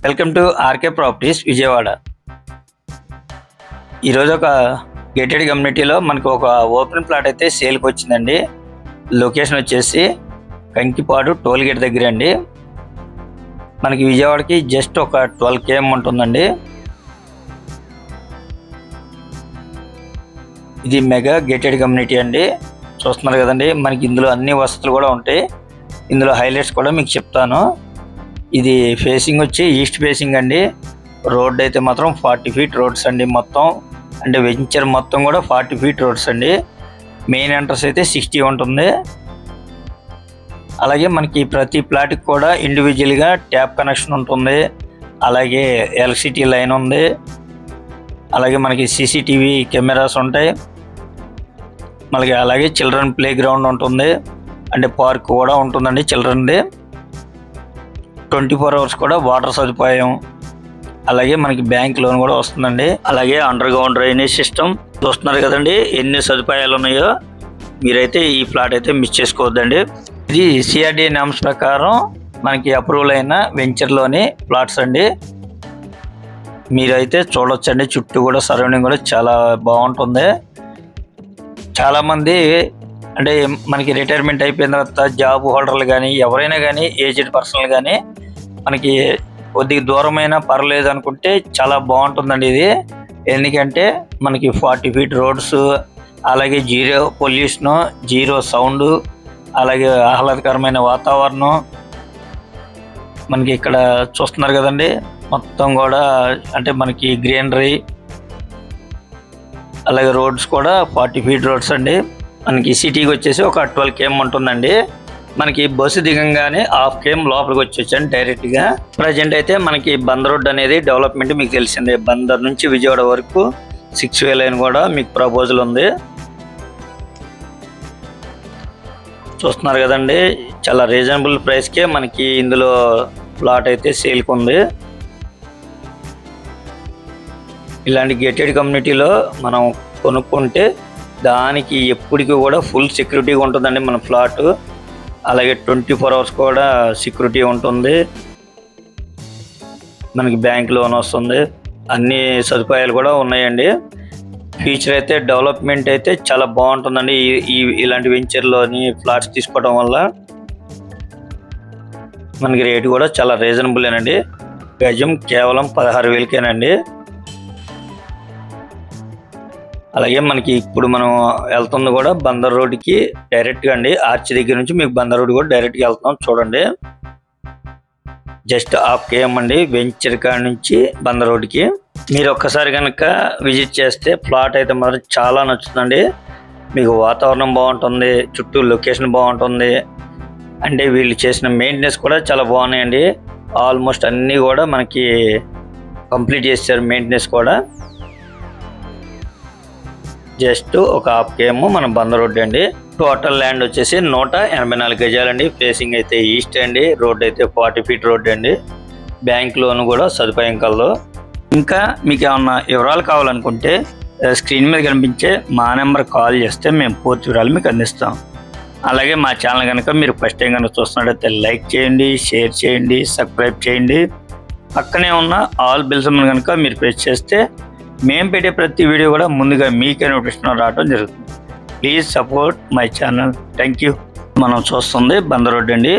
Welcome to RK properties Vijayawada. ఈరోజు ఒక gated కమ్యూనిటీలో మనకు ఒక ఓపెన్ ప్లాట్ అయితే సేల్కి వచ్చిందండి. లొకేషన్ వచ్చేసి కంకిపాడు టోల్ గేట్ దగ్గర అండి. మనకి విజయవాడకి జస్ట్ ఒక 12 km ఉంటుందండి. ఇది మెగా గేటెడ్ కమ్యూనిటీ అండి. చూస్తున్నారు కదండి, మనకి ఇందులో అన్ని వసతులు కూడా ఉంటాయి. ఇందులో హైలైట్స్ కూడా మీకు చెప్తాను. ఇది ఫేసింగ్ వచ్చి ఈస్ట్ ఫేసింగ్ అండి. రోడ్ అయితే మాత్రం 40 feet రోడ్స్ అండి. మొత్తం అంటే వెంచర్ మొత్తం కూడా 40 feet రోడ్స్ అండి. మెయిన్ ఎంట్రన్స్ అయితే 60 ఉంటుంది. అలాగే మనకి ప్రతి ప్లాట్కి కూడా ఇండివిజువల్గా ట్యాప్ కనెక్షన్ ఉంటుంది. అలాగే ఎలక్ట్రిసిటీ లైన్ ఉంది. అలాగే మనకి CCTV కెమెరాస్ ఉంటాయి. అలాగే చిల్డ్రన్ ప్లే గ్రౌండ్ ఉంటుంది, అంటే పార్క్ కూడా ఉంటుందండి చిల్డ్రన్ది. 24 hours కూడా వాటర్ సదుపాయం, అలాగే మనకి బ్యాంక్ లోన్ కూడా వస్తుందండి. అలాగే అండర్ గ్రౌండ్ డ్రైనేజ్ సిస్టమ్. చూస్తున్నారు కదండి ఎన్ని సదుపాయాలు ఉన్నాయో. మీరైతే ఈ ప్లాట్ అయితే మిస్ చేసుకోవద్దండి. ఇది CRDA నామ్స్ ప్రకారం మనకి అప్రూవల్ అయిన వెంచర్లోని ప్లాట్స్ అండి. మీరైతే చూడొచ్చండి, చుట్టూ కూడా సరౌండింగ్ కూడా చాలా బాగుంటుంది. చాలామంది అంటే మనకి రిటైర్మెంట్ అయిపోయిన తర్వాత జాబ్ హోల్డర్లు కానీ ఎవరైనా కానీ ఏజ్డ్ పర్సన్లు కానీ మనకి కొద్దిగా దూరమైన పర్లేదు అనుకుంటే చాలా బాగుంటుందండి ఇది. ఎందుకంటే మనకి 40 feet రోడ్స్, అలాగే జీరో పొల్యూషను, జీరో సౌండ్, అలాగే ఆహ్లాదకరమైన వాతావరణం. మనకి ఇక్కడ చూస్తున్నారు కదండి, మొత్తం కూడా అంటే మనకి గ్రీనరీ, అలాగే రోడ్స్ కూడా 40 feet రోడ్స్ అండి. మనకి సిటీకి వచ్చేసి ఒక 12 km ఉంటుందండి. మనకి బస్సు దిగంగానే 1/2 km లోపలికి వచ్చేసండి డైరెక్ట్గా. ప్రజెంట్ అయితే మనకి బందర్ రోడ్ అనేది డెవలప్మెంట్ మీకు తెలిసిందే. బందర్ నుంచి విజయవాడ వరకు 6-way లైన్ కూడా మీకు ప్రపోజల్ ఉంది. చూస్తున్నారు కదండి, చాలా రీజనబుల్ ప్రైస్కే మనకి ఇందులో ప్లాట్ అయితే సేల్కి ఉంది. ఇలాంటి గేటెడ్ కమ్యూనిటీలో మనం కొనుక్కుంటే దానికి ఎప్పటికీ కూడా ఫుల్ సెక్యూరిటీగా ఉంటుందండి మన ఫ్లాట్. అలాగే 24 hours కూడా సెక్యూరిటీ ఉంటుంది. మనకి బ్యాంక్ లోన్ వస్తుంది, అన్ని సదుపాయాలు కూడా ఉన్నాయండి. ఫ్యూచర్ అయితే డెవలప్మెంట్ అయితే చాలా బాగుంటుందండి ఇలాంటి వెంచర్లోని ఫ్లాట్స్ తీసుకోవడం వల్ల. మనకి రేటు కూడా చాలా రీజనబుల్ేనండి. గజం కేవలం 16,000కేనండి. అలాగే మనకి ఇప్పుడు మనం వెళ్తుంది కూడా బందర్ రోడ్కి డైరెక్ట్గా అండి. ఆర్చ్ దగ్గర నుంచి మీకు బందర్ రోడ్ కూడా డైరెక్ట్గా వెళ్తున్నాం చూడండి. జస్ట్ 1/2 km అండి వెంచర్ కాడ నుంచి బందర్ రోడ్కి. మీరు ఒక్కసారి కనుక విజిట్ చేస్తే ప్లాట్ అయితే మాత్రం చాలా నచ్చుతుందండి. మీకు వాతావరణం బాగుంటుంది, చుట్టూ లొకేషన్ బాగుంటుంది. అంటే వీళ్ళు చేసిన మెయింటెనెన్స్ కూడా చాలా బాగున్నాయండి. ఆల్మోస్ట్ అన్నీ కూడా మనకి కంప్లీట్ చేశారు మెయింటెనెన్స్ కూడా. జస్ట్ ఒక 1/2 km మన బందర్ రోడ్ అండి. టోటల్ ల్యాండ్ వచ్చేసి 184 గజాలండి. ఫేసింగ్ అయితే ఈస్ట్ అండి. రోడ్ అయితే 40 feet రోడ్ అండి. బ్యాంక్ లోన్ కూడా సదుపాయం కలదు. ఇంకా మీకు ఏమన్నా వివరాలు కావాలనుకుంటే స్క్రీన్ మీద కనిపించే మా నెంబర్ కాల్ చేస్తే మేము పూర్తి వివరాలు మీకు అందిస్తాం. అలాగే మా ఛానల్ కనుక మీరు ఫస్ట్ టైం కనుక చూస్తున్నట్టయితే లైక్ చేయండి, షేర్ చేయండి, సబ్స్క్రైబ్ చేయండి. పక్కనే ఉన్న ఆల్ బెల్స్ కనుక మీరు ప్రెస్ చేస్తే మేము పెట్టే ప్రతి వీడియో కూడా ముందుగా మీకే నోటిఫికేషన్ రావడం జరుగుతుంది. Please support my channel. Thank you. మనం చూస్తుంది బందర్ రోడ్ అండి.